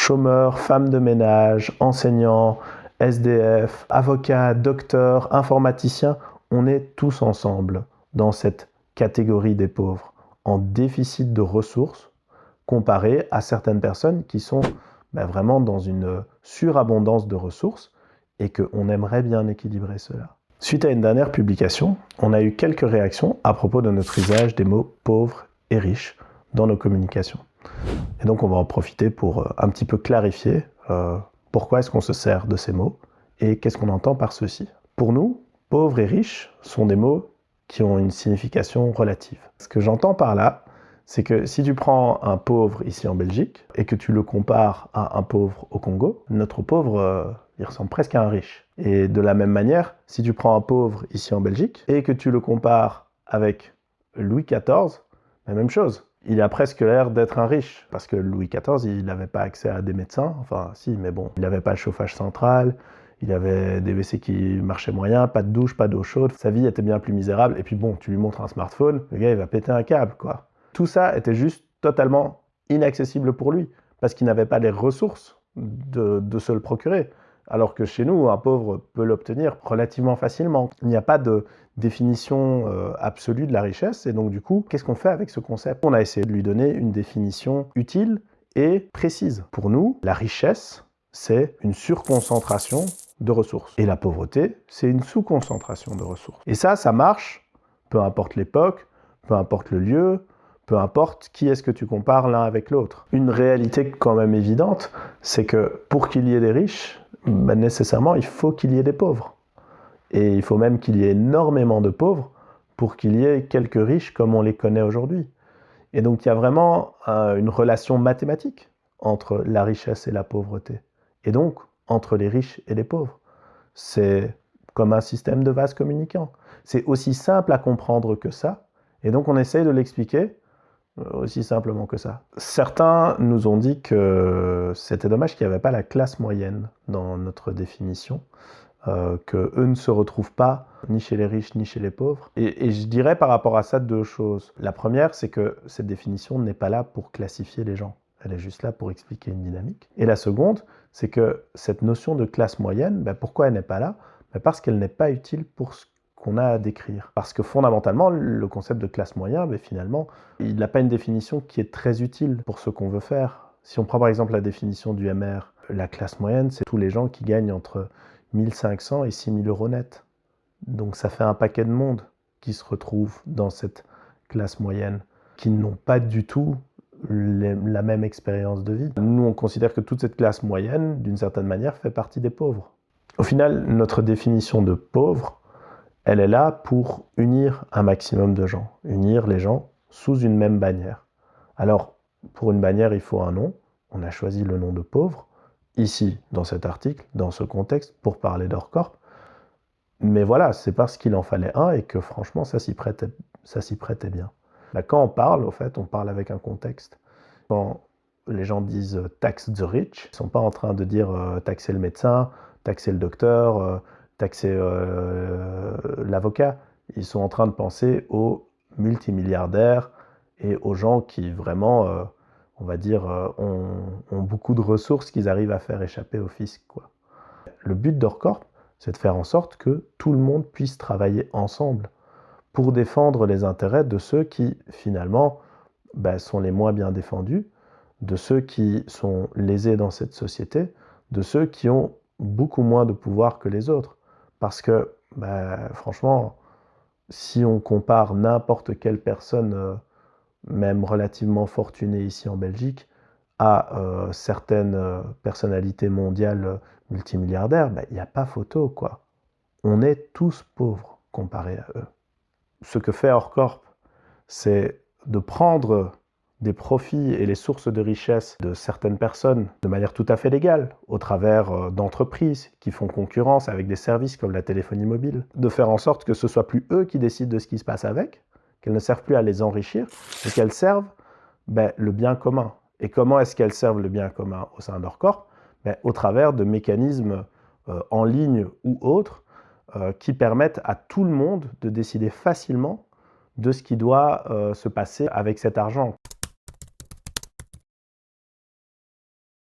chômeurs, femmes de ménage, enseignants, SDF, avocats, docteurs, informaticiens, on est tous ensemble dans cette catégorie des pauvres, en déficit de ressources, comparé à certaines personnes qui sont vraiment dans une surabondance de ressources et qu'on aimerait bien équilibrer cela. Suite à une dernière publication, on a eu quelques réactions à propos de notre usage des mots pauvres et riches dans nos communications. Et donc on va en profiter pour un petit peu clarifier pourquoi est-ce qu'on se sert de ces mots et qu'est-ce qu'on entend par ceci. Pour nous, pauvre et riche sont des mots qui ont une signification relative. Ce que j'entends par là, c'est que si tu prends un pauvre ici en Belgique et que tu le compares à un pauvre au Congo, notre pauvre, il ressemble presque à un riche. Et de la même manière, si tu prends un pauvre ici en Belgique et que tu le compares avec Louis XIV, la même chose. Il a presque l'air d'être un riche, parce que Louis XIV, il n'avait pas accès à des médecins, enfin si, mais bon, il n'avait pas de chauffage central, il avait des WC qui marchaient moyen, pas de douche, pas d'eau chaude, sa vie était bien plus misérable, et puis bon, tu lui montres un smartphone, le gars il va péter un câble, quoi. Tout ça était juste totalement inaccessible pour lui, parce qu'il n'avait pas les ressources de se le procurer. Alors que chez nous, un pauvre peut l'obtenir relativement facilement. Il n'y a pas de définition absolue de la richesse, et donc du coup, qu'est-ce qu'on fait avec ce concept? On a essayé de lui donner une définition utile et précise. Pour nous, la richesse, c'est une surconcentration de ressources. Et la pauvreté, c'est une sous-concentration de ressources. Et ça marche, peu importe l'époque, peu importe le lieu, peu importe qui est-ce que tu compares l'un avec l'autre. Une réalité quand même évidente, c'est que pour qu'il y ait des riches, nécessairement, il faut qu'il y ait des pauvres. Et il faut même qu'il y ait énormément de pauvres pour qu'il y ait quelques riches comme on les connaît aujourd'hui. Et donc, il y a vraiment une relation mathématique entre la richesse et la pauvreté. Et donc, entre les riches et les pauvres. C'est comme un système de vases communicants. C'est aussi simple à comprendre que ça. Et donc, on essaye de l'expliquer aussi simplement que ça. Certains nous ont dit que c'était dommage qu'il n'y avait pas la classe moyenne dans notre définition, qu'eux ne se retrouvent pas ni chez les riches ni chez les pauvres. Et je dirais par rapport à ça deux choses. La première, c'est que cette définition n'est pas là pour classifier les gens. Elle est juste là pour expliquer une dynamique. Et la seconde, c'est que cette notion de classe moyenne, pourquoi elle n'est pas là? Parce qu'elle n'est pas utile pour ce qu'on a à décrire. Parce que fondamentalement, le concept de classe moyenne, finalement, il n'a pas une définition qui est très utile pour ce qu'on veut faire. Si on prend par exemple la définition du MR, la classe moyenne, c'est tous les gens qui gagnent entre 1500 et 6000 euros net. Donc ça fait un paquet de monde qui se retrouve dans cette classe moyenne, qui n'ont pas du tout la même expérience de vie. Nous, on considère que toute cette classe moyenne, d'une certaine manière, fait partie des pauvres. Au final, notre définition de pauvre, elle est là pour unir un maximum de gens, unir les gens sous une même bannière. Alors, pour une bannière, il faut un nom. On a choisi le nom de pauvre, ici, dans cet article, dans ce contexte, pour parler d'Horcorp. Mais voilà, c'est parce qu'il en fallait un et que franchement, ça s'y prêtait bien. Là, quand on parle, au fait, on parle avec un contexte. Quand les gens disent « tax the rich », ils ne sont pas en train de dire « taxer le médecin »,« taxer le docteur », taxer l'avocat. Ils sont en train de penser aux multimilliardaires et aux gens qui vraiment, on va dire, ont beaucoup de ressources qu'ils arrivent à faire échapper au fisc, quoi. Le but d'Horcorp, c'est de faire en sorte que tout le monde puisse travailler ensemble pour défendre les intérêts de ceux qui, finalement, sont les moins bien défendus, de ceux qui sont lésés dans cette société, de ceux qui ont beaucoup moins de pouvoir que les autres. Parce que, franchement, si on compare n'importe quelle personne, même relativement fortunée ici en Belgique, à certaines personnalités mondiales multimilliardaires, il n'y a pas photo, quoi. On est tous pauvres comparés à eux. Ce que fait Horcorp, c'est de prendre des profits et les sources de richesse de certaines personnes de manière tout à fait légale, au travers d'entreprises qui font concurrence avec des services comme la téléphonie mobile, de faire en sorte que ce ne soit plus eux qui décident de ce qui se passe avec, qu'elles ne servent plus à les enrichir, mais qu'elles servent le bien commun. Et comment est-ce qu'elles servent le bien commun au sein d'Horcorp? Au travers de mécanismes en ligne ou autres qui permettent à tout le monde de décider facilement de ce qui doit se passer avec cet argent.